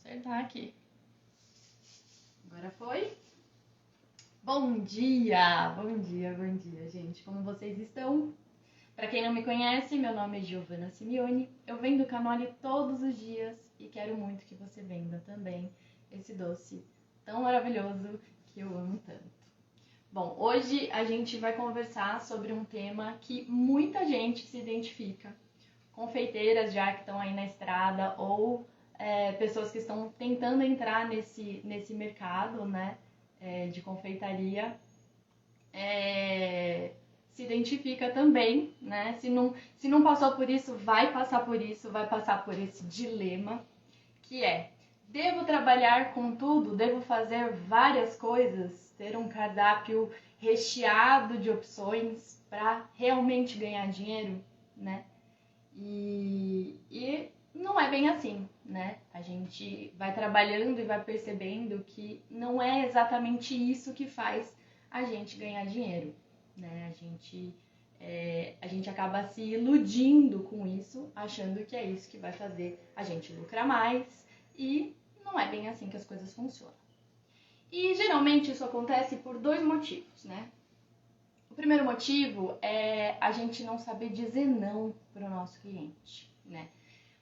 Acertar aqui. Agora foi. Bom dia, gente. Como vocês estão? Para quem não me conhece, meu nome é Giovana Simeone. Eu vendo cannoli todos os dias e quero muito que você venda também esse doce tão maravilhoso que eu amo tanto. Bom, hoje a gente vai conversar sobre um tema que muita gente se identifica. Confeiteiras já que estão aí na estrada ou pessoas que estão tentando entrar nesse mercado, né, de confeitaria, se identifica também, né? Se não passou por isso, vai passar por isso, vai passar por esse dilema, que é: devo trabalhar com tudo? Devo fazer várias coisas? Ter um cardápio recheado de opções para realmente ganhar dinheiro, né? E não é bem assim, né? A gente vai trabalhando e vai percebendo que não é exatamente isso que faz a gente ganhar dinheiro, né? A gente acaba se iludindo com isso, achando que é isso que vai fazer a gente lucrar mais, e não é bem assim que as coisas funcionam. E geralmente isso acontece por dois motivos, né? O primeiro motivo é a gente não saber dizer não para o nosso cliente, né?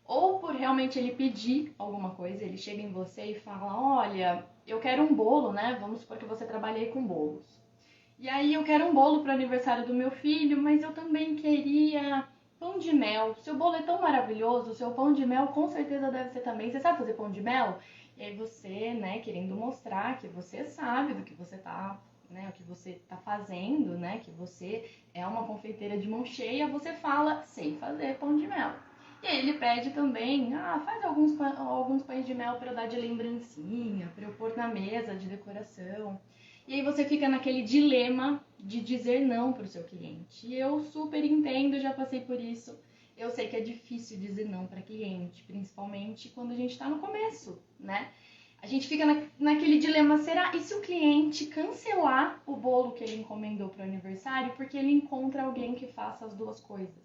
Ou por realmente ele pedir alguma coisa, ele chega em você e fala: olha, eu quero um bolo, né? Vamos supor que você trabalha aí com bolos. E aí eu quero um bolo para o aniversário do meu filho, mas eu também queria pão de mel. Seu bolo é tão maravilhoso, seu pão de mel com certeza deve ser também. Você sabe fazer pão de mel? E aí você, né, querendo mostrar que você sabe do que você tá, né, o que você tá fazendo, né, que você é uma confeiteira de mão cheia, você fala: sei fazer pão de mel. E aí ele pede também: faz alguns pães de mel para eu dar de lembrancinha, para eu pôr na mesa de decoração. E aí você fica naquele dilema de dizer não para o seu cliente. E eu super entendo, já passei por isso. Eu sei que é difícil dizer não para cliente, principalmente quando a gente está no começo, né? A gente fica naquele dilema: será? E se o cliente cancelar o bolo que ele encomendou para o aniversário porque ele encontra alguém que faça as duas coisas?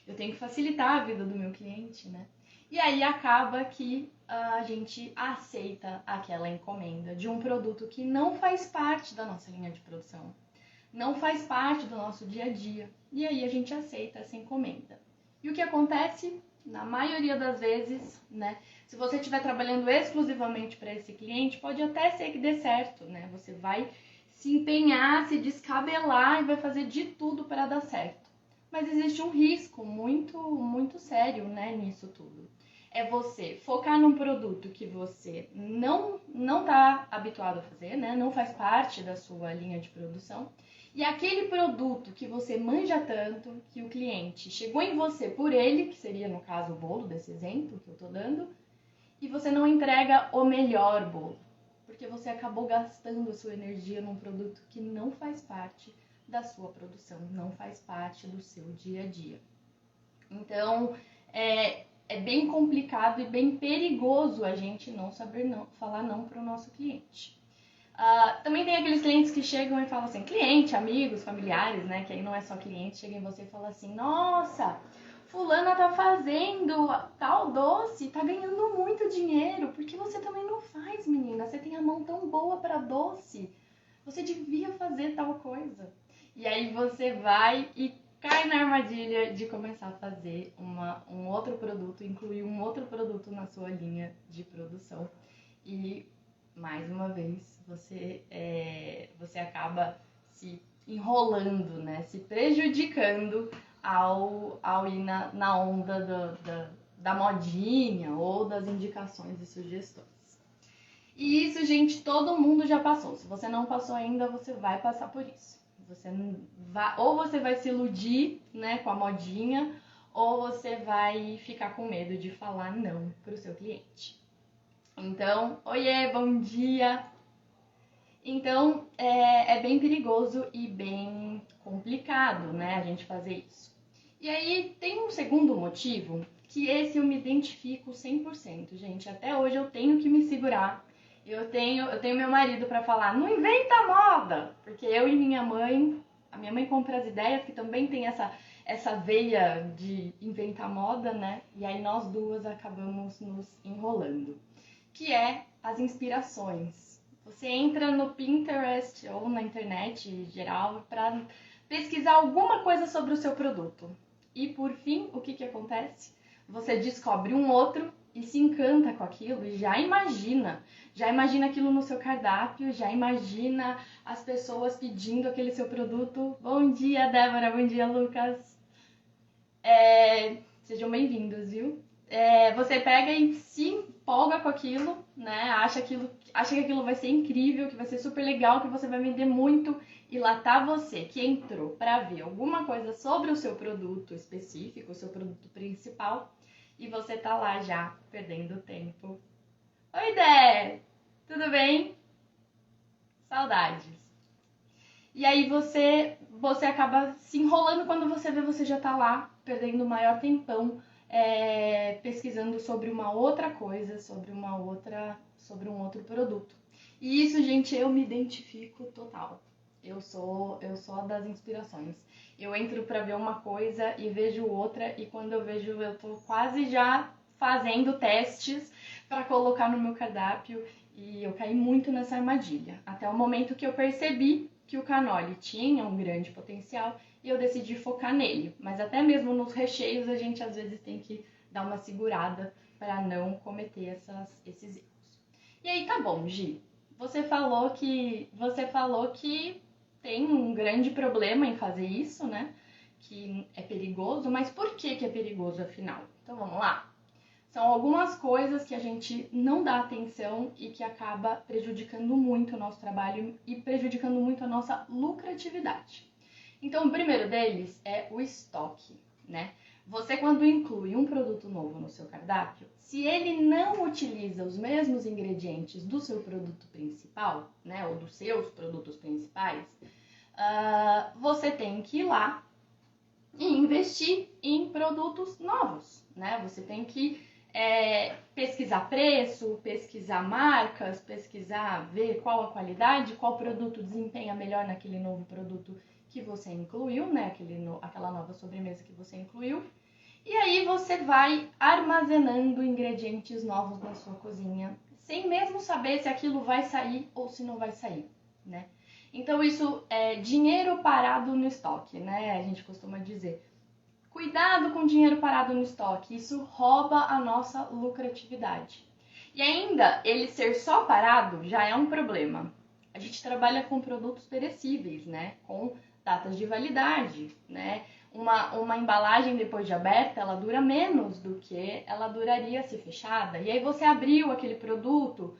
Eu tenho que facilitar a vida do meu cliente, né? E aí acaba que a gente aceita aquela encomenda de um produto que não faz parte da nossa linha de produção, não faz parte do nosso dia a dia. E aí a gente aceita essa encomenda. E o que acontece? Na maioria das vezes, né? Se você estiver trabalhando exclusivamente para esse cliente, pode até ser que dê certo, né? Você vai se empenhar, se descabelar e vai fazer de tudo para dar certo. Mas existe um risco muito, muito sério, né, nisso tudo. É você focar num produto que você não está habituado a fazer, né? Não faz parte da sua linha de produção. E aquele produto que você manja tanto, que o cliente chegou em você por ele, que seria no caso o bolo desse exemplo que eu estou dando, e você não entrega o melhor bolo, porque você acabou gastando a sua energia num produto que não faz parte da sua produção, não faz parte do seu dia a dia. Então, é bem complicado e bem perigoso a gente não saber falar não para o nosso cliente. Também tem aqueles clientes que chegam e falam assim, cliente, amigos, familiares, né, que aí não é só cliente, chega em você e fala assim: nossa, fulana tá fazendo tal doce, tá ganhando muito dinheiro, por que você também não faz, menina? Você tem a mão tão boa para doce, você devia fazer tal coisa. E aí você vai e cai na armadilha de começar a fazer um outro produto, incluir um outro produto na sua linha de produção. E, mais uma vez, você acaba se enrolando, né? Se prejudicando ao ir na onda da modinha ou das indicações e sugestões. E isso, gente, todo mundo já passou. Se você não passou ainda, você vai passar por isso. Ou você vai se iludir, né, com a modinha, ou você vai ficar com medo de falar não para o seu cliente. Então, oiê, bom dia! Então, é bem perigoso e bem complicado, né, a gente fazer isso. E aí, tem um segundo motivo, que esse eu me identifico 100%, gente. Até hoje eu tenho que me segurar. Eu tenho meu marido para falar: não inventa moda! Porque eu e minha mãe, a minha mãe compra as ideias, que também tem essa veia de inventar moda, né? E aí nós duas acabamos nos enrolando. que é as inspirações. Você entra no Pinterest ou na internet em geral para pesquisar alguma coisa sobre o seu produto. E por fim, o que acontece? Você descobre um outro e se encanta com aquilo e já imagina aquilo no seu cardápio, já imagina as pessoas pedindo aquele seu produto. Bom dia, Débora, bom dia, Lucas. Sejam bem-vindos, viu? Você pega e se empolga com aquilo, né? Acha que aquilo vai ser incrível, que vai ser super legal, que você vai vender muito. E lá tá você, que entrou para ver alguma coisa sobre o seu produto específico, o seu produto principal, e você tá lá já perdendo tempo. Oi, Dé! Tudo bem? Saudades. E aí você acaba se enrolando quando você vê, você já tá lá perdendo o maior tempão pesquisando sobre uma outra coisa, sobre um outro produto. E isso, gente, eu me identifico total. Eu sou das inspirações. Eu entro para ver uma coisa e vejo outra, e quando eu vejo, eu tô quase já fazendo testes para colocar no meu cardápio, e eu caí muito nessa armadilha. Até o momento que eu percebi que o cannoli tinha um grande potencial e eu decidi focar nele. Mas até mesmo nos recheios a gente às vezes tem que dar uma segurada para não cometer esses erros. E aí, tá bom, Gi. Você falou que tem um grande problema em fazer isso, né? Que é perigoso, mas por que é perigoso afinal? Então vamos lá. São algumas coisas que a gente não dá atenção e que acaba prejudicando muito o nosso trabalho e prejudicando muito a nossa lucratividade. Então, o primeiro deles é o estoque, né? Você, quando inclui um produto novo no seu cardápio, se ele não utiliza os mesmos ingredientes do seu produto principal, né, ou dos seus produtos principais, você tem que ir lá e investir em produtos novos, né? Você tem que pesquisar preço, pesquisar marcas, ver qual a qualidade, qual produto desempenha melhor naquele novo produto que você incluiu, né? Aquela nova sobremesa que você incluiu. E aí você vai armazenando ingredientes novos na sua cozinha, sem mesmo saber se aquilo vai sair ou se não vai sair, né? Então isso é dinheiro parado no estoque, né? A gente costuma dizer. Cuidado com dinheiro parado no estoque, isso rouba a nossa lucratividade. E ainda, ele ser só parado já é um problema. A gente trabalha com produtos perecíveis, né? Com datas de validade, né? Uma embalagem depois de aberta, ela dura menos do que ela duraria se fechada. E aí você abriu aquele produto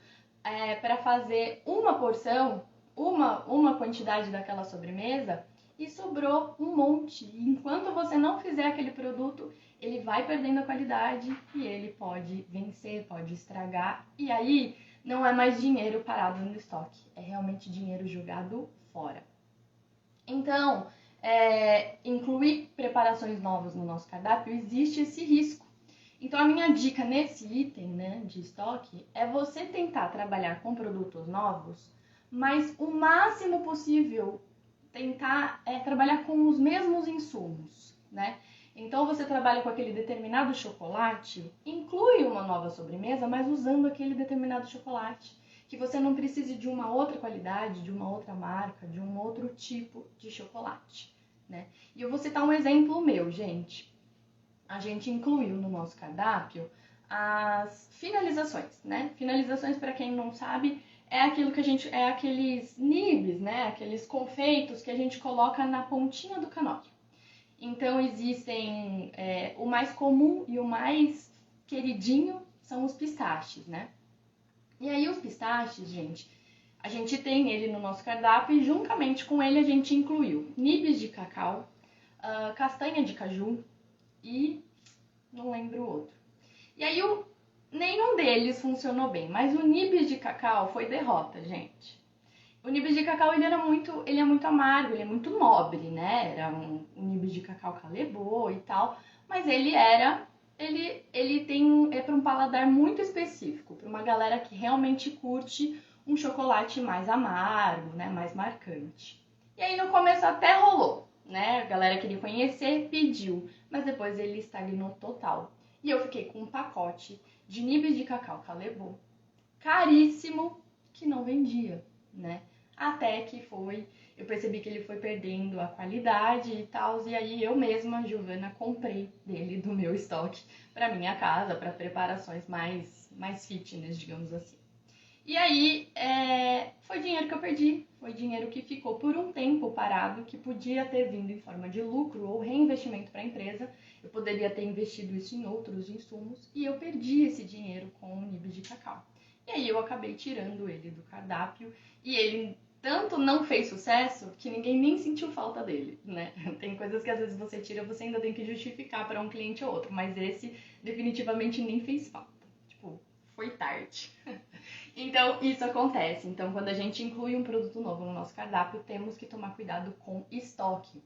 para fazer uma porção, uma quantidade daquela sobremesa, e sobrou um monte. E enquanto você não fizer aquele produto, ele vai perdendo a qualidade e ele pode vencer, pode estragar. E aí não é mais dinheiro parado no estoque, é realmente dinheiro jogado fora. Então, incluir preparações novas no nosso cardápio, existe esse risco. Então, a minha dica nesse item, né, de estoque é você tentar trabalhar com produtos novos, mas o máximo possível tentar trabalhar com os mesmos insumos, né? Então, você trabalha com aquele determinado chocolate, inclui uma nova sobremesa, mas usando aquele determinado chocolate, que você não precise de uma outra qualidade, de uma outra marca, de um outro tipo de chocolate, né? E eu vou citar um exemplo meu, gente. A gente incluiu no nosso cardápio as finalizações, né? Finalizações, para quem não sabe, aqueles nibs, né? Aqueles confeitos que a gente coloca na pontinha do cannoli. Então existem o mais comum e o mais queridinho são os pistaches, né? E aí os pistaches, gente, a gente tem ele no nosso cardápio e juntamente com ele a gente incluiu nibs de cacau, castanha de caju e não lembro o outro. E aí nenhum deles funcionou bem, mas o nibs de cacau foi derrota, gente. O nibs de cacau ele é muito amargo, ele é muito nobre, né? Era um nibs de cacau calebô e tal, mas ele é para um paladar muito específico, para uma galera que realmente curte um chocolate mais amargo, né, mais marcante. E aí no começo até rolou, né? A galera queria conhecer, pediu, mas depois ele estagnou total. E eu fiquei com um pacote de nibs de cacau calebô caríssimo que não vendia, né? Até que eu percebi que ele foi perdendo a qualidade e tal, e aí eu mesma, Giovana, comprei dele do meu estoque para minha casa, para preparações mais fitness, digamos assim. E aí, foi dinheiro que eu perdi, foi dinheiro que ficou por um tempo parado, que podia ter vindo em forma de lucro ou reinvestimento para a empresa. Eu poderia ter investido isso em outros insumos e eu perdi esse dinheiro com o nibs de cacau. E aí eu acabei tirando ele do cardápio e ele tanto não fez sucesso que ninguém nem sentiu falta dele, né? Tem coisas que às vezes você tira, você ainda tem que justificar para um cliente ou outro, mas esse definitivamente nem fez falta. Tipo, foi tarde. Então, isso acontece. Então, quando a gente inclui um produto novo no nosso cardápio, temos que tomar cuidado com estoque.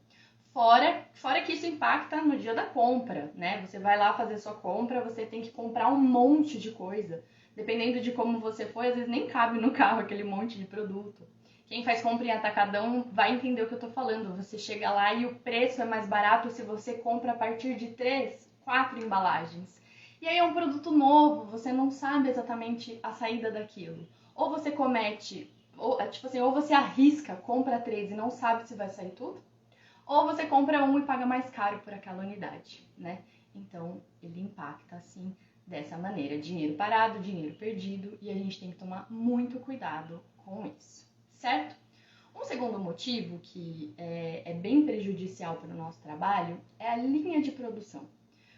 Fora que isso impacta no dia da compra, né? Você vai lá fazer sua compra, você tem que comprar um monte de coisa. Dependendo de como você foi, às vezes nem cabe no carro aquele monte de produto. Quem faz compra em atacadão vai entender o que eu tô falando. Você chega lá e o preço é mais barato se você compra a partir de 3, 4 embalagens. E aí é um produto novo, você não sabe exatamente a saída daquilo. Ou você comete, ou você arrisca, compra 3 e não sabe se vai sair tudo, ou você compra um e paga mais caro por aquela unidade, né? Então, ele impacta assim, dessa maneira. Dinheiro parado, dinheiro perdido, e a gente tem que tomar muito cuidado com isso, certo? Um segundo motivo que é bem prejudicial para o nosso trabalho é a linha de produção.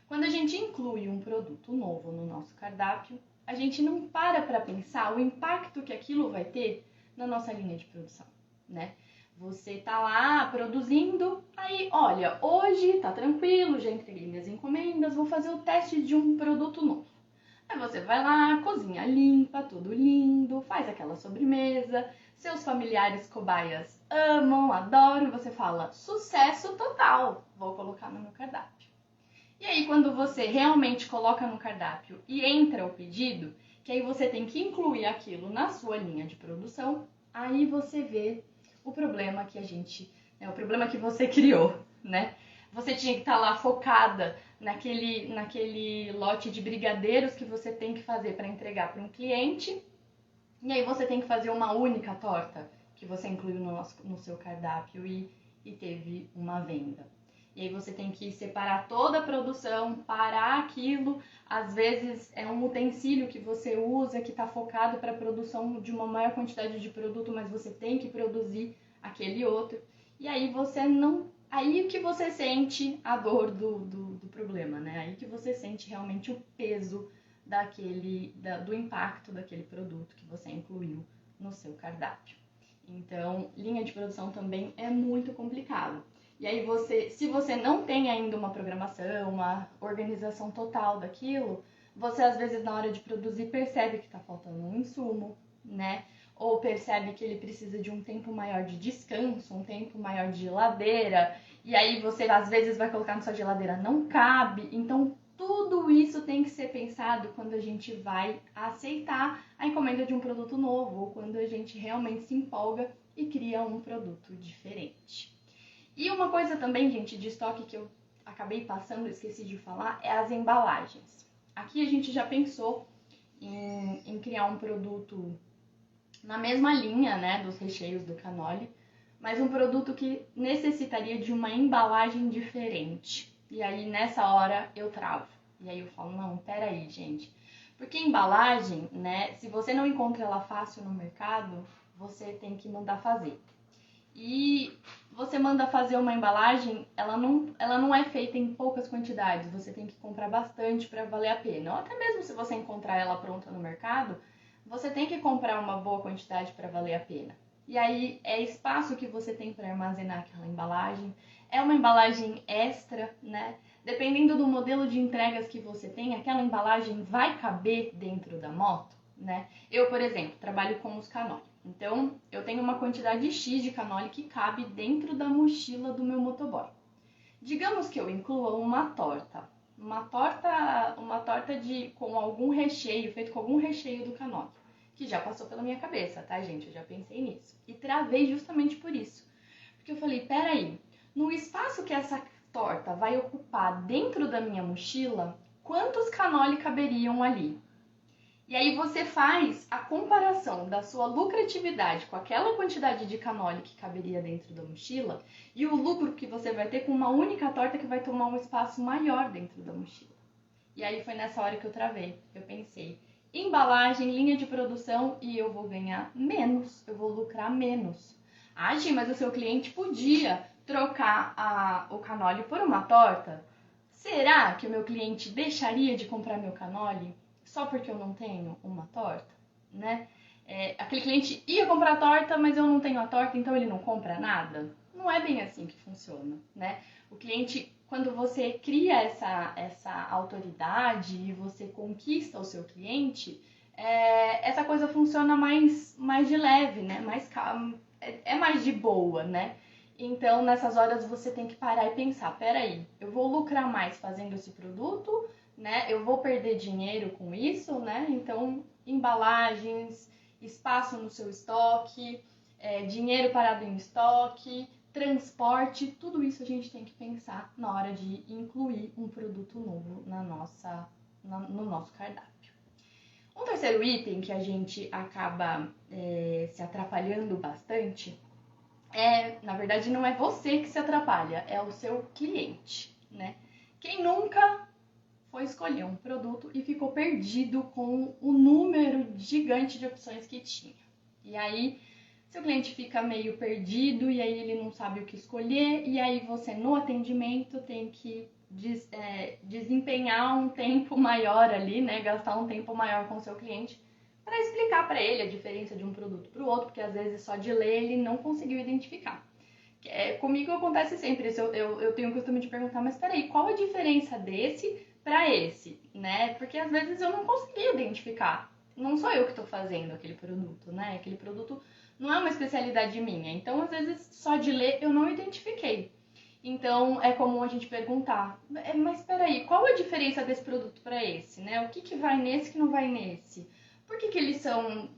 Quando a gente inclui um produto novo no nosso cardápio, a gente não para pensar o impacto que aquilo vai ter na nossa linha de produção, né? Você tá lá produzindo, aí, olha, hoje tá tranquilo, já entreguei minhas encomendas, vou fazer o teste de um produto novo. Aí você vai lá, cozinha limpa, tudo lindo, faz aquela sobremesa, seus familiares cobaias amam, adoram, você fala, sucesso total, vou colocar no meu cardápio. E aí, quando você realmente coloca no cardápio e entra o pedido, que aí você tem que incluir aquilo na sua linha de produção, aí você vê o problema o problema que você criou, né? Você tinha que estar lá focada naquele lote de brigadeiros que você tem que fazer para entregar para um cliente, e aí você tem que fazer uma única torta que você incluiu no seu cardápio e teve uma venda. E aí você tem que separar toda a produção, parar aquilo. Às vezes é um utensílio que você usa que está focado para a produção de uma maior quantidade de produto, mas você tem que produzir aquele outro. E aí você não... Aí que você sente a dor do problema, né? Aí que você sente realmente o peso do impacto daquele produto que você incluiu no seu cardápio. Então, linha de produção também é muito complicado. E aí se você não tem ainda uma programação, uma organização total daquilo, você às vezes na hora de produzir percebe que está faltando um insumo, né? Ou percebe que ele precisa de um tempo maior de descanso, um tempo maior de geladeira, e aí você às vezes vai colocar na sua geladeira, não cabe. Então tudo isso tem que ser pensado quando a gente vai aceitar a encomenda de um produto novo, ou quando a gente realmente se empolga e cria um produto diferente. E uma coisa também, gente, de estoque que eu acabei passando, esqueci de falar, é as embalagens. Aqui a gente já pensou em criar um produto na mesma linha, né, dos recheios do cannoli, mas um produto que necessitaria de uma embalagem diferente. E aí, nessa hora, eu travo. E aí eu falo, não, peraí, gente. Porque embalagem, né, se você não encontra ela fácil no mercado, você tem que mandar fazer. E você manda fazer uma embalagem, ela não é feita em poucas quantidades, você tem que comprar bastante para valer a pena. Ou até mesmo se você encontrar ela pronta no mercado, você tem que comprar uma boa quantidade para valer a pena. E aí é espaço que você tem para armazenar aquela embalagem, é uma embalagem extra, né? Dependendo do modelo de entregas que você tem, aquela embalagem vai caber dentro da moto, né? Eu, por exemplo, trabalho com os cannoli. Então, eu tenho uma quantidade X de cannoli que cabe dentro da mochila do meu motoboy. Digamos que eu inclua uma torta com algum recheio, feito com algum recheio do cannoli, que já passou pela minha cabeça, tá, gente? Eu já pensei nisso. E travei justamente por isso. Porque eu falei, peraí, no espaço que essa torta vai ocupar dentro da minha mochila, quantos cannoli caberiam ali? E aí você faz a comparação da sua lucratividade com aquela quantidade de canole que caberia dentro da mochila e o lucro que você vai ter com uma única torta que vai tomar um espaço maior dentro da mochila. E aí foi nessa hora que eu travei. Eu pensei, embalagem, linha de produção e eu vou ganhar menos, eu vou lucrar menos. Ah, Gi, mas o seu cliente podia trocar o canole por uma torta? Será que o meu cliente deixaria de comprar meu canole só porque eu não tenho uma torta, né? Aquele cliente ia comprar a torta, mas eu não tenho a torta, então ele não compra nada? Não é bem assim que funciona, né? O cliente, quando você cria essa autoridade e você conquista o seu cliente, essa coisa funciona mais de leve, né? É mais de boa, né? Então, nessas horas você tem que parar e pensar, peraí, eu vou lucrar mais fazendo esse produto, né? Eu vou perder dinheiro com isso, né? Então, embalagens, espaço no seu estoque, dinheiro parado em estoque, transporte, tudo isso a gente tem que pensar na hora de incluir um produto novo no nosso cardápio. Um terceiro item que a gente acaba se atrapalhando bastante na verdade, não é você que se atrapalha, é o seu cliente, né? Quem nunca foi escolher um produto e ficou perdido com o número gigante de opções que tinha. E aí, seu cliente fica meio perdido e aí ele não sabe o que escolher e aí você, no atendimento, tem que desempenhar um tempo maior ali, né? Gastar um tempo maior com o seu cliente para explicar para ele a diferença de um produto para o outro, porque às vezes só de ler ele não conseguiu identificar. Comigo acontece sempre isso, eu tenho o costume de perguntar, mas peraí, qual a diferença desse para esse, né? Porque às vezes eu não consegui identificar, não sou eu que estou fazendo aquele produto, né? Aquele produto não é uma especialidade minha, então às vezes só de ler eu não identifiquei. Então é comum a gente perguntar, mas peraí, qual a diferença desse produto para esse, né? O que vai nesse que não vai nesse? Por que eles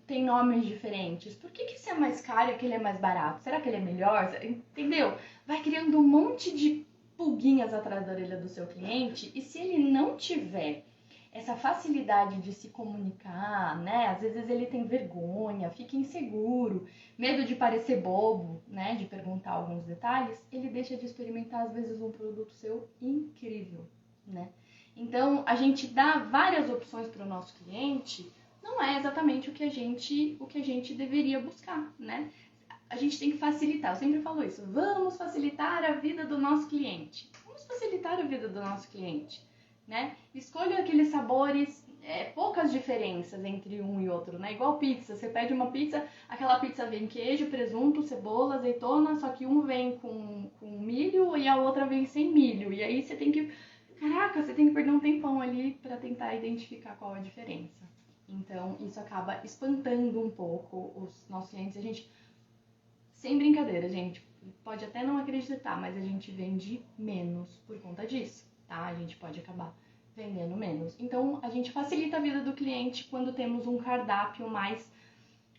têm nomes diferentes? Por que esse é mais caro e aquele é mais barato? Será que ele é melhor? Entendeu? Vai criando um monte de pulguinhas atrás da orelha do seu cliente e se ele não tiver essa facilidade de se comunicar, né? Às vezes ele tem vergonha, fica inseguro, medo de parecer bobo, né? De perguntar alguns detalhes, ele deixa de experimentar às vezes um produto seu incrível, né? Então, a gente dá várias opções para o nosso cliente não é exatamente o que a gente deveria buscar, né? A gente tem que facilitar, eu sempre falo isso, vamos facilitar a vida do nosso cliente. Vamos facilitar a vida do nosso cliente, né? Escolha aqueles sabores, poucas diferenças entre um e outro, né? Igual pizza, você pede uma pizza, aquela pizza vem queijo, presunto, cebola, azeitona, só que um vem com milho e a outra vem sem milho. E aí você tem que perder um tempão ali para tentar identificar qual a diferença. Então, isso acaba espantando um pouco os nossos clientes. A gente, sem brincadeira, gente, pode até não acreditar, mas a gente vende menos por conta disso, tá? A gente pode acabar vendendo menos. Então, a gente facilita a vida do cliente quando temos um cardápio mais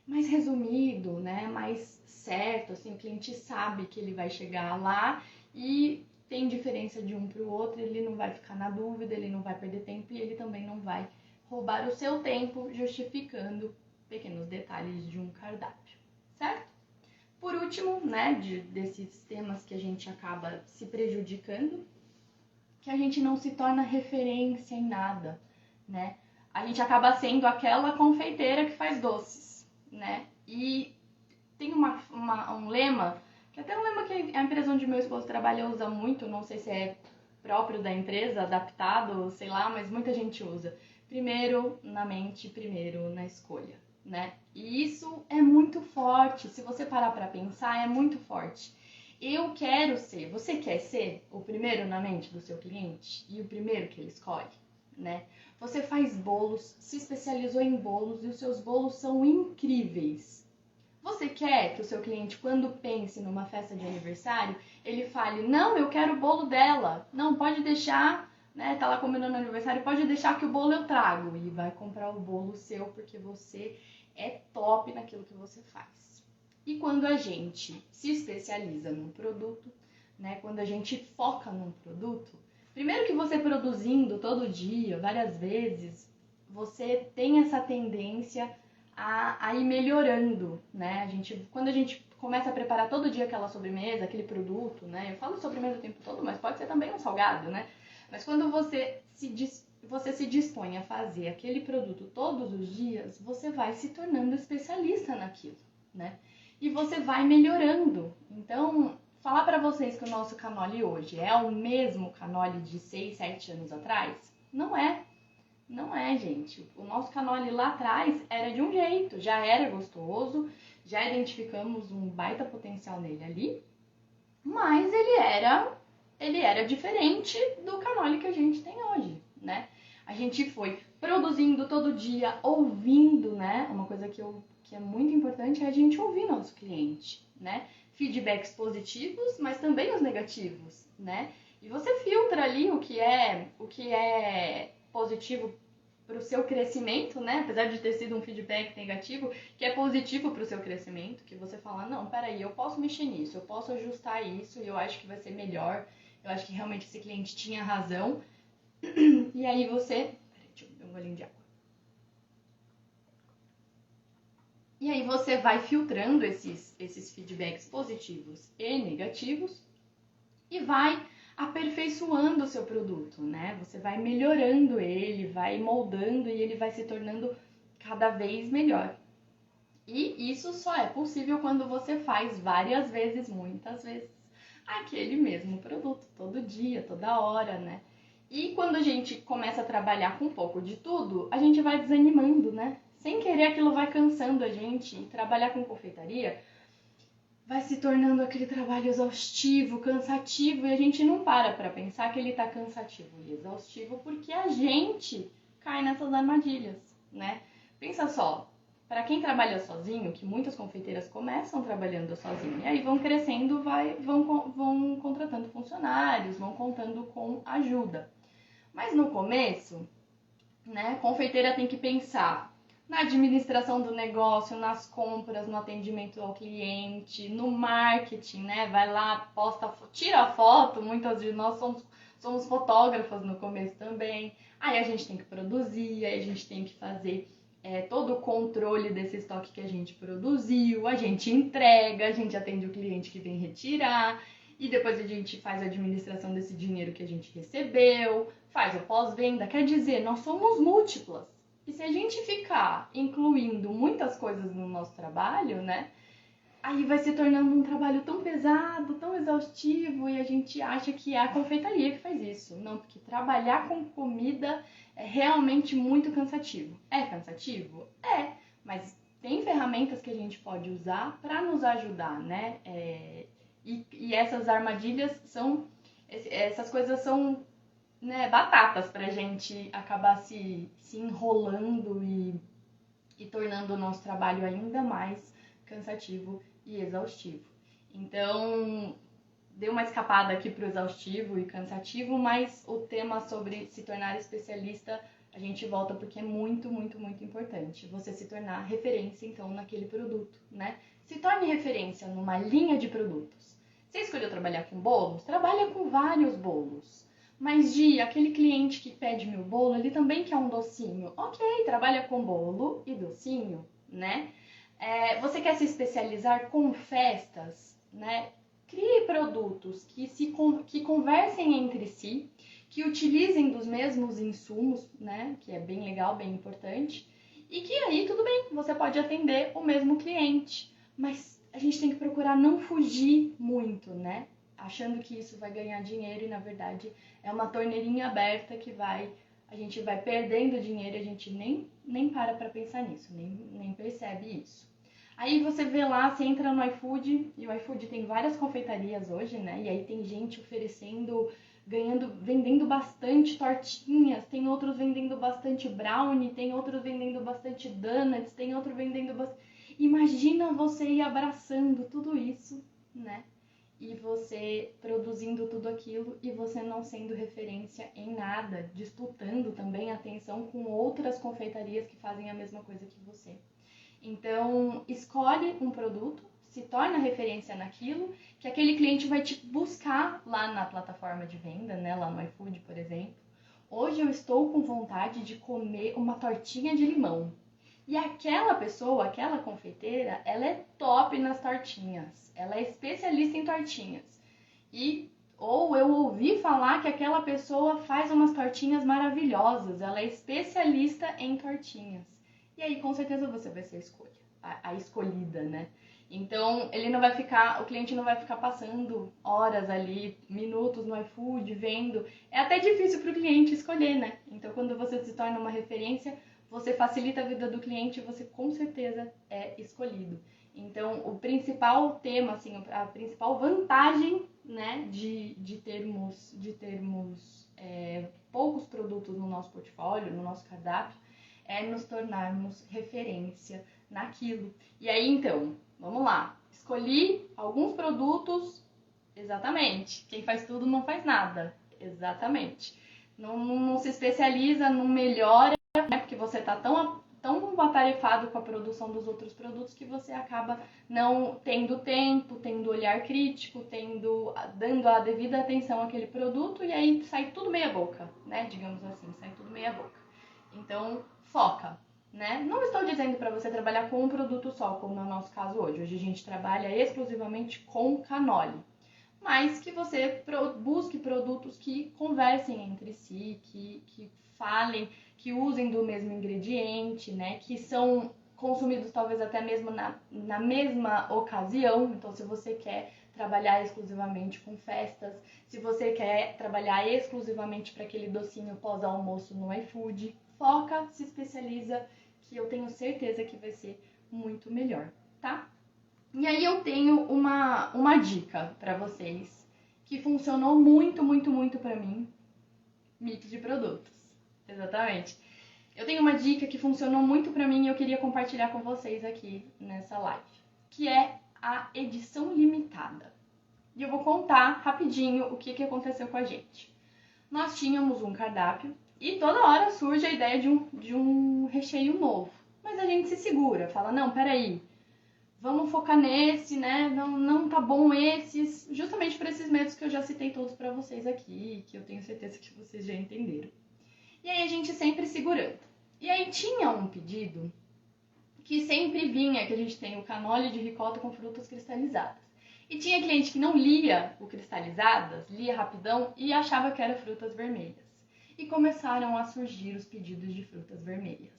resumido, né? Mais certo, assim, o cliente sabe que ele vai chegar lá e tem diferença de um para o outro, ele não vai ficar na dúvida, ele não vai perder tempo e ele também não vai roubar o seu tempo justificando pequenos detalhes de um cardápio, certo? Por último, né, desses temas que a gente acaba se prejudicando, que a gente não se torna referência em nada, né? A gente acaba sendo aquela confeiteira que faz doces, né? E tem um lema, que até um lema que a empresa onde meu esposo trabalha usa muito, não sei se é próprio da empresa, adaptado, sei lá, mas muita gente usa. Primeiro na mente, primeiro na escolha, né? E isso é muito forte, se você parar para pensar, é muito forte. Eu quero ser, você quer ser o primeiro na mente do seu cliente e o primeiro que ele escolhe, né? Você faz bolos, se especializou em bolos e os seus bolos são incríveis. Você quer que o seu cliente, quando pense numa festa de aniversário, ele fale, não, eu quero o bolo dela, não, pode deixar, né, tá lá comendo no aniversário, pode deixar que o bolo eu trago. E vai comprar o bolo seu porque você é top naquilo que você faz. E quando a gente se especializa num produto, né, quando a gente foca num produto, primeiro que você produzindo todo dia, várias vezes, você tem essa tendência a ir melhorando, né? Quando a gente começa a preparar todo dia aquela sobremesa, aquele produto, né? Eu falo sobremesa o tempo todo, mas pode ser também um salgado, né? Mas quando você se dispõe a fazer aquele produto todos os dias, você vai se tornando especialista naquilo, né? E você vai melhorando. Então, falar para vocês que o nosso cannoli hoje é o mesmo cannoli de 6, 7 anos atrás, não é. Não é, gente. O nosso cannoli lá atrás era de um jeito, já era gostoso, já identificamos um baita potencial nele ali, mas ele era diferente do cannoli que a gente tem hoje, né? A gente foi produzindo todo dia, ouvindo, né? Uma coisa que é muito importante é a gente ouvir nosso cliente, né? Feedbacks positivos, mas também os negativos, né? E você filtra ali o que é positivo para o seu crescimento, né? Apesar de ter sido um feedback negativo, que é positivo para o seu crescimento, que você fala, não, peraí, eu posso mexer nisso, eu posso ajustar isso e eu acho que vai ser melhor, eu acho que realmente esse cliente tinha razão. E aí você... Peraí, deixa eu beber um golinho de água. E aí você vai filtrando esses feedbacks positivos e negativos e vai aperfeiçoando o seu produto, né? Você vai melhorando ele, vai moldando e ele vai se tornando cada vez melhor. E isso só é possível quando você faz várias vezes, muitas vezes, aquele mesmo produto, todo dia, toda hora, né? E quando a gente começa a trabalhar com um pouco de tudo, a gente vai desanimando, né? Sem querer aquilo vai cansando a gente. E trabalhar com confeitaria vai se tornando aquele trabalho exaustivo, cansativo, e a gente não para pensar que ele tá cansativo e exaustivo porque a gente cai nessas armadilhas, né? Pensa só, para quem trabalha sozinho, que muitas confeiteiras começam trabalhando sozinho, e aí vão crescendo, vão contratando funcionários, vão contando com ajuda. Mas no começo, né, a confeiteira tem que pensar na administração do negócio, nas compras, no atendimento ao cliente, no marketing, né? Vai lá, posta, tira a foto, muitas de nós somos fotógrafas no começo também. Aí a gente tem que produzir, aí a gente tem que fazer todo o controle desse estoque que a gente produziu, a gente entrega, a gente atende o cliente que vem retirar, e depois a gente faz a administração desse dinheiro que a gente recebeu, faz o pós-venda. Quer dizer, nós somos múltiplas. E se a gente ficar incluindo muitas coisas no nosso trabalho, né? Aí vai se tornando um trabalho tão pesado, tão exaustivo, e a gente acha que é a confeitaria que faz isso. Não, porque trabalhar com comida é realmente muito cansativo. É cansativo? É, mas tem ferramentas que a gente pode usar para nos ajudar, né? E essas armadilhas essas coisas são, né, batatas pra gente acabar se enrolando e tornando o nosso trabalho ainda mais cansativo e exaustivo. Então, deu uma escapada aqui pro exaustivo e cansativo, mas o tema sobre se tornar especialista, a gente volta porque é muito, muito, muito importante você se tornar referência, então, naquele produto, né? Se torne referência numa linha de produtos. Você escolheu trabalhar com bolos? Trabalha com vários bolos. Mas, aquele cliente que pede meu bolo, ele também quer um docinho. Ok, trabalha com bolo e docinho, né? Você quer se especializar com festas, né? Crie produtos que conversem entre si, que utilizem dos mesmos insumos, né? Que é bem legal, bem importante. E que aí, tudo bem, você pode atender o mesmo cliente. Mas a gente tem que procurar não fugir muito, né? Achando que isso vai ganhar dinheiro e, na verdade, é uma torneirinha aberta que a gente vai perdendo dinheiro e a gente nem para pensar nisso, nem percebe isso. Aí você vê lá, você entra no iFood, e o iFood tem várias confeitarias hoje, né? E aí tem gente oferecendo, vendendo bastante tortinhas, tem outros vendendo bastante brownie, tem outros vendendo bastante donuts, tem outro vendendo bastante... Imagina você ir abraçando tudo isso, né? E você produzindo tudo aquilo e você não sendo referência em nada, disputando também atenção com outras confeitarias que fazem a mesma coisa que você. Então, escolhe um produto, se torna referência naquilo, que aquele cliente vai te buscar lá na plataforma de venda, né, lá no iFood, por exemplo, Hoje eu estou com vontade de comer uma tortinha de limão. E aquela pessoa, aquela confeiteira, ela é top nas tortinhas. Ela é especialista em tortinhas. Ou eu ouvi falar que aquela pessoa faz umas tortinhas maravilhosas. Ela é especialista em tortinhas. E aí, com certeza, você vai ser a escolhida, né? Então, o cliente não vai ficar passando horas ali, minutos no iFood, vendo. É até difícil para o cliente escolher, né? Então, quando você se torna uma referência, você facilita a vida do cliente e você com certeza é escolhido. Então, o principal tema, assim, a principal vantagem, né, de termos poucos produtos no nosso portfólio, no nosso cardápio, é nos tornarmos referência naquilo. E aí, então, vamos lá. Escolhi alguns produtos, exatamente. Quem faz tudo não faz nada, exatamente. Não se especializa, não melhora, né? Porque você está tão atarefado com a produção dos outros produtos que você acaba não tendo tempo, tendo olhar crítico, dando a devida atenção àquele produto e aí sai tudo meia boca, né? Digamos assim, sai tudo meia boca. Então, foca, né? Não estou dizendo para você trabalhar com um produto só, como é o nosso caso hoje. Hoje a gente trabalha exclusivamente com cannoli. Mas que você busque produtos que conversem entre si, que falem, que usem do mesmo ingrediente, né? Que são consumidos talvez até mesmo na mesma ocasião. Então, se você quer trabalhar exclusivamente com festas, se você quer trabalhar exclusivamente para aquele docinho pós-almoço no iFood, foca, se especializa, que eu tenho certeza que vai ser muito melhor, tá? E aí eu tenho uma dica para vocês que funcionou muito, muito, muito para mim, mix de produtos. Exatamente. Eu tenho uma dica que funcionou muito para mim e eu queria compartilhar com vocês aqui nessa live, que é a edição limitada. E eu vou contar rapidinho o que aconteceu com a gente. Nós tínhamos um cardápio e toda hora surge a ideia de um recheio novo. Mas a gente se segura, fala, não, peraí, vamos focar nesse, né? Não tá bom esses, justamente por esses medos que eu já citei todos para vocês aqui, que eu tenho certeza que vocês já entenderam. E aí a gente sempre segurando. E aí tinha um pedido que sempre vinha, que a gente tem o cannoli de ricota com frutas cristalizadas. E tinha cliente que não lia o cristalizadas, lia rapidão e achava que era frutas vermelhas. E começaram a surgir os pedidos de frutas vermelhas.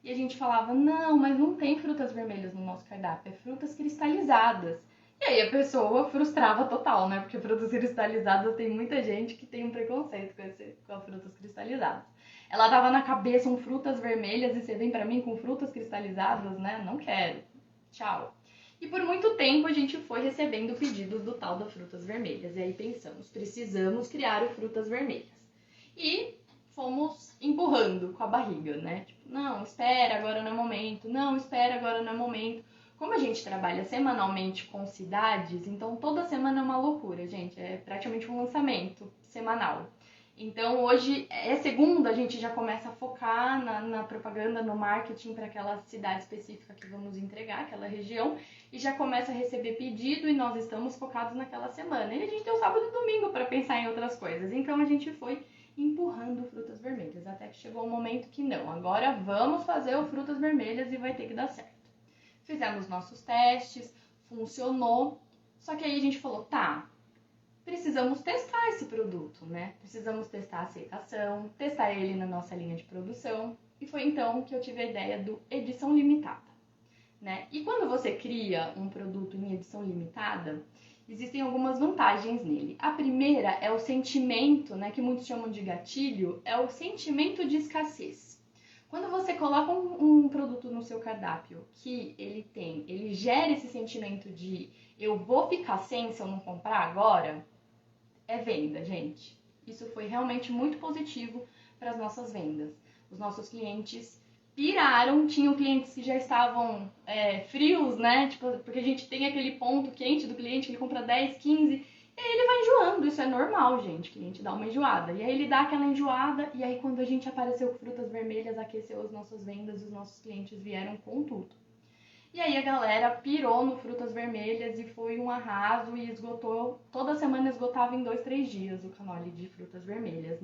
E a gente falava, não, mas não tem frutas vermelhas no nosso cardápio, é frutas cristalizadas. E aí a pessoa frustrava total, né? Porque frutas cristalizadas tem muita gente que tem um preconceito com as frutas cristalizadas. Ela tava na cabeça um frutas vermelhas e você vem pra mim com frutas cristalizadas, né? Não quero. Tchau. E por muito tempo a gente foi recebendo pedidos do tal das frutas vermelhas. E aí pensamos, precisamos criar o frutas vermelhas. E fomos empurrando com a barriga, né? Tipo, não, espera, agora não é momento. Não, espera, agora não é momento. Como a gente trabalha semanalmente com cidades, então toda semana é uma loucura, gente. É praticamente um lançamento semanal. Então hoje é segunda, a gente já começa a focar na propaganda, no marketing para aquela cidade específica que vamos entregar, aquela região, e já começa a receber pedido e nós estamos focados naquela semana. E a gente tem o sábado e domingo para pensar em outras coisas. Então a gente foi empurrando frutas vermelhas, até que chegou um momento que não, agora vamos fazer o frutas vermelhas e vai ter que dar certo. Fizemos nossos testes, funcionou, só que aí a gente falou, tá, precisamos testar esse produto, né? Precisamos testar a aceitação, testar ele na nossa linha de produção, e foi então que eu tive a ideia do edição limitada, né? E quando você cria um produto em edição limitada, existem algumas vantagens nele. A primeira é o sentimento, né, que muitos chamam de gatilho, é o sentimento de escassez. Quando você coloca um produto no seu cardápio que ele gera esse sentimento de eu vou ficar sem se eu não comprar agora, é venda, gente. Isso foi realmente muito positivo para as nossas vendas. Os nossos clientes piraram, tinham clientes que já estavam frios, né? Tipo, porque a gente tem aquele ponto quente do cliente que ele compra 10, 15, e aí ele vai enjoando. Isso é normal, gente. O cliente dá uma enjoada. E aí ele dá aquela enjoada, e aí quando a gente apareceu com frutas vermelhas, aqueceu as nossas vendas, os nossos clientes vieram com tudo. E aí a galera pirou no frutas vermelhas e foi um arraso e esgotou, toda semana esgotava em 2, 3 dias o cannoli de frutas vermelhas.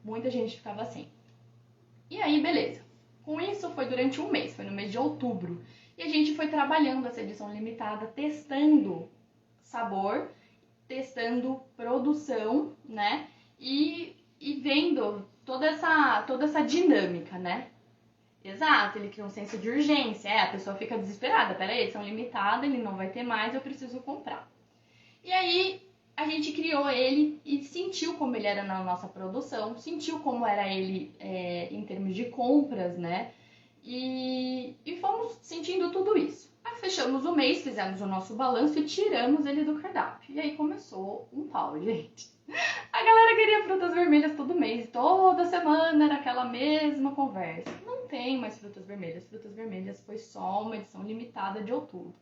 Muita gente ficava sem. E aí, beleza. Com isso, foi durante um mês, foi no mês de outubro. E a gente foi trabalhando essa edição limitada, testando sabor, testando produção, né? E vendo toda essa dinâmica, né? Exato, ele cria um senso de urgência. A pessoa fica desesperada. Peraí, edição limitada, ele não vai ter mais, eu preciso comprar. E aí, a gente criou ele e sentiu como ele era na nossa produção, sentiu como era ele em termos de compras, né? E fomos sentindo tudo isso. Aí fechamos o mês, fizemos o nosso balanço e tiramos ele do cardápio. E aí começou um pau, gente. A galera queria frutas vermelhas todo mês, toda semana era aquela mesma conversa. Não tem mais frutas vermelhas. Frutas vermelhas foi só uma edição limitada de outubro.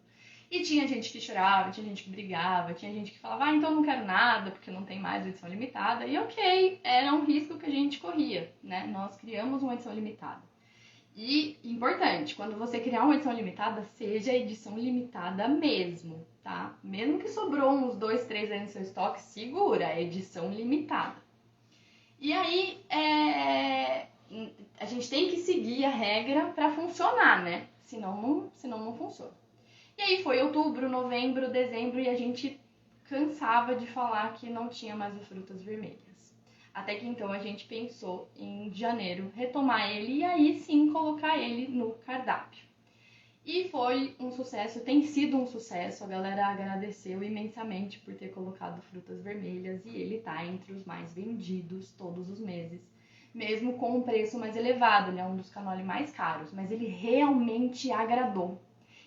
E tinha gente que chorava, tinha gente que brigava, tinha gente que falava, então não quero nada, porque não tem mais edição limitada. E ok, era um risco que a gente corria, né? Nós criamos uma edição limitada. E, importante, quando você criar uma edição limitada, seja edição limitada mesmo, tá? Mesmo que sobrou uns 2, 3 aí no seu estoque, segura, é edição limitada. E aí, a gente tem que seguir a regra para funcionar, né? Senão não funciona. E aí foi outubro, novembro, dezembro e a gente cansava de falar que não tinha mais as frutas vermelhas. Até que então a gente pensou em janeiro retomar ele e aí sim colocar ele no cardápio. E foi um sucesso, tem sido um sucesso, a galera agradeceu imensamente por ter colocado frutas vermelhas e ele tá entre os mais vendidos todos os meses. Mesmo com um preço mais elevado, ele é um dos cannoli mais caros, mas ele realmente agradou.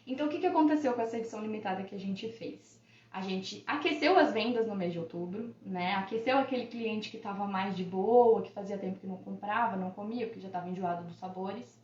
Então, o que aconteceu com essa edição limitada que a gente fez? A gente aqueceu as vendas no mês de outubro, né? Aqueceu aquele cliente que estava mais de boa, que fazia tempo que não comprava, não comia, porque já estava enjoado dos sabores.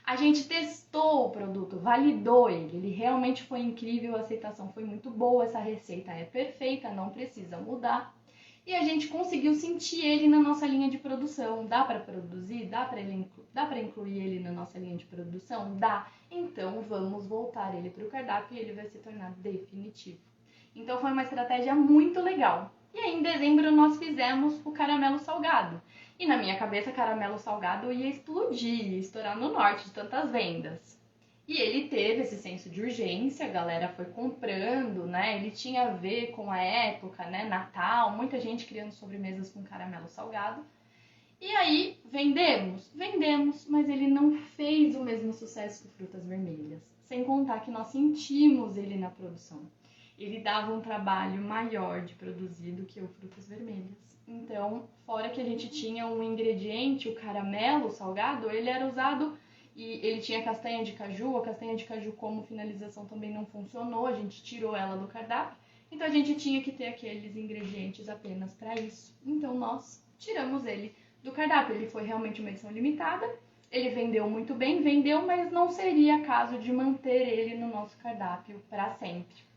A gente testou o produto, validou ele realmente foi incrível, a aceitação foi muito boa, essa receita é perfeita, não precisa mudar. E a gente conseguiu sentir ele na nossa linha de produção. Dá para produzir? Dá para incluir ele na nossa linha de produção? Dá. Então vamos voltar ele para o cardápio e ele vai se tornar definitivo. Então foi uma estratégia muito legal. E aí em dezembro nós fizemos o caramelo salgado. E na minha cabeça caramelo salgado ia explodir, ia estourar no norte de tantas vendas. E ele teve esse senso de urgência, a galera foi comprando, né? Ele tinha a ver com a época, né? Natal, muita gente criando sobremesas com caramelo salgado. E aí, vendemos, mas ele não fez o mesmo sucesso que frutas vermelhas. Sem contar que nós sentimos ele na produção. Ele dava um trabalho maior de produzir do que o frutas vermelhas. Então, fora que a gente tinha um ingrediente, o caramelo salgado, ele era usado e ele tinha castanha de caju. A castanha de caju como finalização também não funcionou, a gente tirou ela do cardápio. Então a gente tinha que ter aqueles ingredientes apenas para isso. Então nós tiramos ele do cardápio. Ele foi realmente uma edição limitada, ele vendeu muito bem, mas não seria caso de manter ele no nosso cardápio para sempre.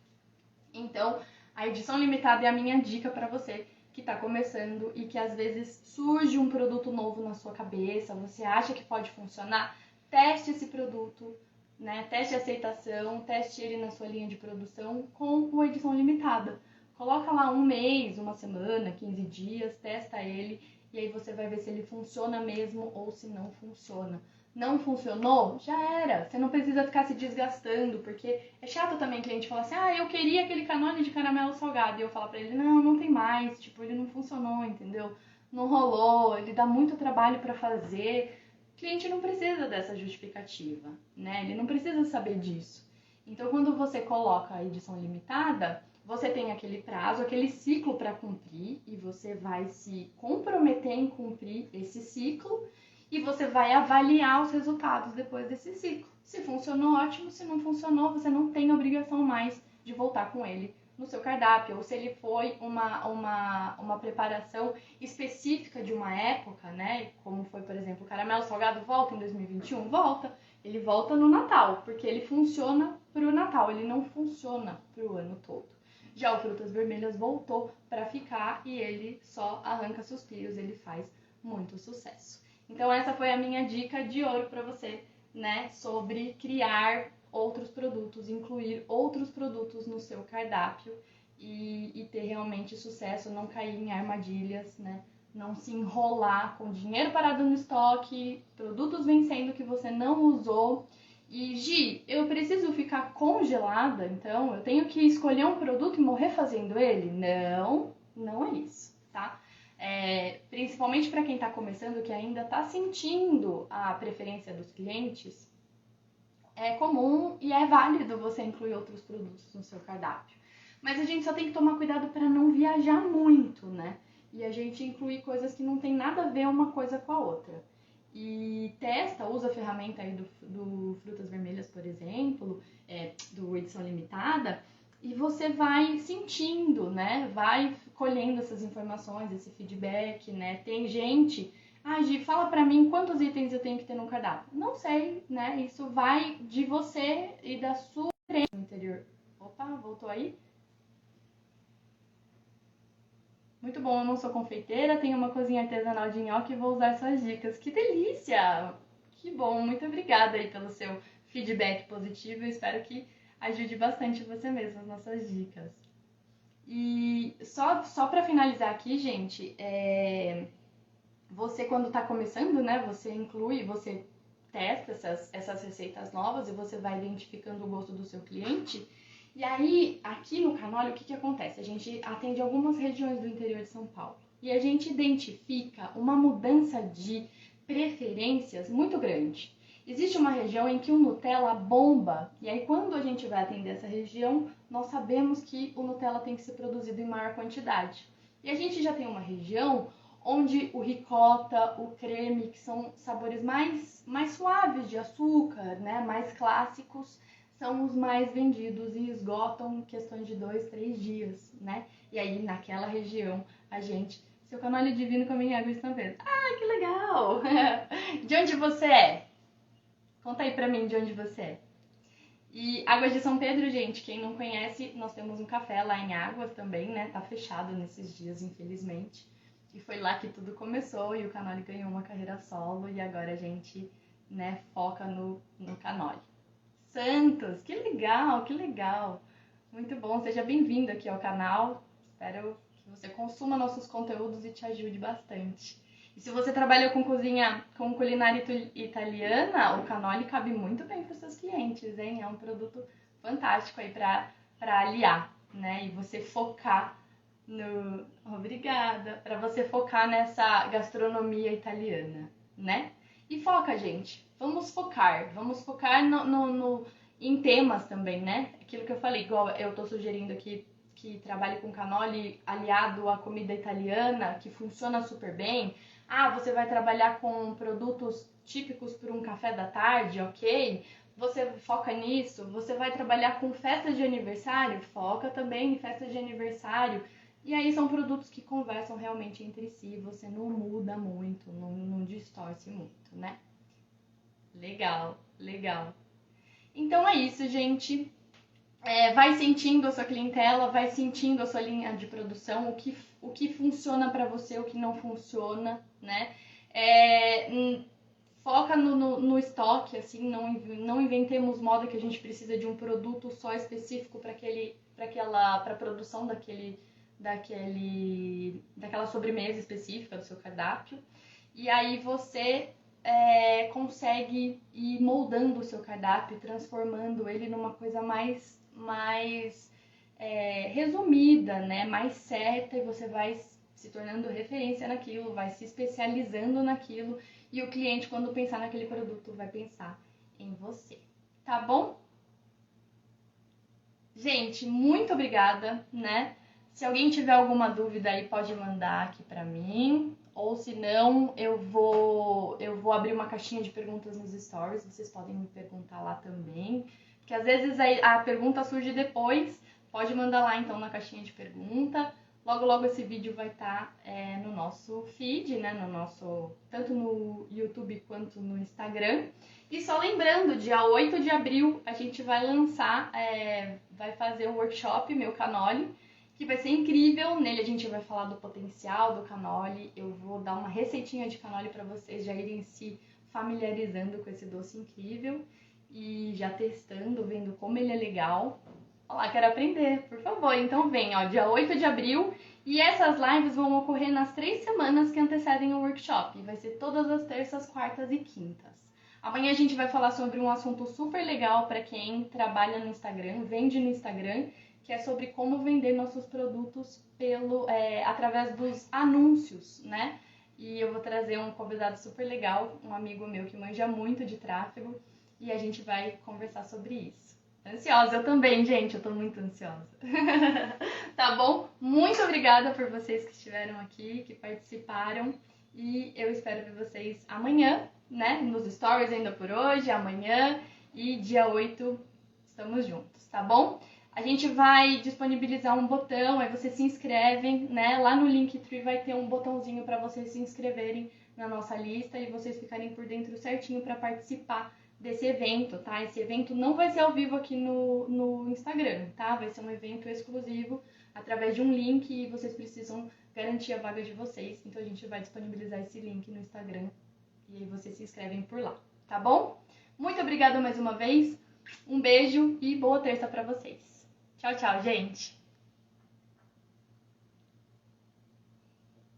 Então, a edição limitada é a minha dica para você que está começando e que às vezes surge um produto novo na sua cabeça, você acha que pode funcionar, teste esse produto, né? Teste a aceitação, teste ele na sua linha de produção com uma edição limitada. Coloca lá um mês, uma semana, 15 dias, testa ele e aí você vai ver se ele funciona mesmo ou se não funciona. Não funcionou? Já era. Você não precisa ficar se desgastando, porque é chato também o cliente falar assim, eu queria aquele cannoli de caramelo salgado. E eu falar pra ele, não tem mais, tipo, ele não funcionou, entendeu? Não rolou, ele dá muito trabalho pra fazer. O cliente não precisa dessa justificativa, né? Ele não precisa saber disso. Então, quando você coloca a edição limitada, você tem aquele prazo, aquele ciclo para cumprir e você vai se comprometer em cumprir esse ciclo e você vai avaliar os resultados depois desse ciclo. Se funcionou, ótimo. Se não funcionou, você não tem obrigação mais de voltar com ele no seu cardápio. Ou se ele foi uma preparação específica de uma época, né? Como foi, por exemplo, o caramelo salgado volta em 2021, volta. Ele volta no Natal, porque ele funciona para o Natal, ele não funciona para o ano todo. Já o Frutas Vermelhas voltou para ficar e ele só arranca suspiros, ele faz muito sucesso. Então essa foi a minha dica de ouro para você, né, sobre criar outros produtos, incluir outros produtos no seu cardápio e ter realmente sucesso, não cair em armadilhas, né, não se enrolar com dinheiro parado no estoque, produtos vencendo que você não usou. E, Gi, eu preciso ficar congelada, então eu tenho que escolher um produto e morrer fazendo ele? Não, não é isso, tá? Principalmente para quem está começando, que ainda está sentindo a preferência dos clientes, é comum e é válido você incluir outros produtos no seu cardápio. Mas a gente só tem que tomar cuidado para não viajar muito, né? E a gente incluir coisas que não tem nada a ver uma coisa com a outra. E testa, usa a ferramenta aí do Frutas Vermelhas, por exemplo, do Edição Limitada, e você vai sentindo, né? Vai colhendo essas informações, esse feedback, né? Tem gente... Gi, fala pra mim quantos itens eu tenho que ter no cardápio. Não sei, né? Isso vai de você e da sua experiência no interior. Opa, voltou aí? Muito bom, eu não sou confeiteira, tenho uma cozinha artesanal de nhoque e vou usar suas dicas. Que delícia! Que bom, muito obrigada aí pelo seu feedback positivo. Eu espero que ajude bastante você mesmo as nossas dicas. E só para finalizar aqui, gente, você quando está começando, né, você inclui, você testa essas receitas novas e você vai identificando o gosto do seu cliente. E aí, aqui no Canole, o que acontece? A gente atende algumas regiões do interior de São Paulo e a gente identifica uma mudança de preferências muito grande. Existe uma região em que o Nutella bomba, e aí quando a gente vai atender essa região, nós sabemos que o Nutella tem que ser produzido em maior quantidade. E a gente já tem uma região onde o ricota, o creme, que são sabores mais suaves de açúcar, né, mais clássicos, são os mais vendidos e esgotam em questões de 2, 3 dias, né? E aí, naquela região, a gente... Seu Canole Divino com a minha água estampida. Ah, que legal! De onde você é? Conta aí pra mim de onde você é. E Águas de São Pedro, gente, quem não conhece, nós temos um café lá em Águas também, né? Tá fechado nesses dias, infelizmente. E foi lá que tudo começou e o Canole ganhou uma carreira solo e agora a gente, né, foca no Canole. Santos, que legal, que legal. Muito bom, seja bem-vindo aqui ao canal. Espero que você consuma nossos conteúdos e te ajude bastante. E se você trabalha com culinária italiana, o Canole cabe muito bem para os seus clientes, hein? É um produto fantástico aí para aliar, né? E você focar no... Obrigada! Para você focar nessa gastronomia italiana, né? E foca, gente. Vamos focar em temas também, né? Aquilo que eu falei, igual eu tô sugerindo aqui, que trabalhe com canole aliado à comida italiana, que funciona super bem. Você vai trabalhar com produtos típicos para um café da tarde, ok? Você foca nisso. Você vai trabalhar com festa de aniversário? Foca também em festa de aniversário. E aí são produtos que conversam realmente entre si, você não muda muito, não distorce muito, né? Legal, legal. Então é isso, gente. Vai sentindo a sua clientela, vai sentindo a sua linha de produção, o que funciona para você, o que não funciona, né? Foca no estoque, assim, não inventemos moda que a gente precisa de um produto só específico para a produção daquela sobremesa específica do seu cardápio. E aí você consegue ir moldando o seu cardápio, transformando ele numa coisa mais resumida, né? Mais certa, e você vai se tornando referência naquilo, vai se especializando naquilo, e o cliente, quando pensar naquele produto, vai pensar em você. Tá bom? Gente, muito obrigada, né? Se alguém tiver alguma dúvida aí, pode mandar aqui pra mim. Ou se não, eu vou abrir uma caixinha de perguntas nos stories. Vocês podem me perguntar lá também. Porque às vezes a pergunta surge depois. Pode mandar lá então na caixinha de pergunta. Logo, logo esse vídeo vai estar no nosso feed, né? Tanto no YouTube quanto no Instagram. E só lembrando, dia 8 de abril a gente vai lançar, vai fazer o workshop Meu Canole, que vai ser incrível. Nele a gente vai falar do potencial do canole. Eu vou dar uma receitinha de canole para vocês já irem se familiarizando com esse doce incrível e já testando, vendo como ele é legal. Olha lá, quero aprender, por favor. Então vem, ó, dia 8 de abril E essas lives vão ocorrer nas 3 semanas que antecedem o workshop. Vai ser todas as terças, quartas e quintas. Amanhã a gente vai falar sobre um assunto super legal para quem trabalha no Instagram, vende no Instagram, que é sobre como vender nossos produtos através dos anúncios, né? E eu vou trazer um convidado super legal, um amigo meu que manja muito de tráfego, e a gente vai conversar sobre isso. Ansiosa, eu também, gente, eu tô muito ansiosa. Tá bom? Muito obrigada por vocês que estiveram aqui, que participaram, e eu espero ver vocês amanhã, né? Nos stories ainda por hoje, amanhã, e dia 8 estamos juntos, tá bom? A gente vai disponibilizar um botão, aí vocês se inscrevem, né? Lá no Linktree vai ter um botãozinho para vocês se inscreverem na nossa lista e vocês ficarem por dentro certinho para participar desse evento, tá? Esse evento não vai ser ao vivo aqui no Instagram, tá? Vai ser um evento exclusivo através de um link e vocês precisam garantir a vaga de vocês. Então a gente vai disponibilizar esse link no Instagram e aí vocês se inscrevem por lá, tá bom? Muito obrigada mais uma vez, um beijo e boa terça para vocês. Tchau, tchau, gente!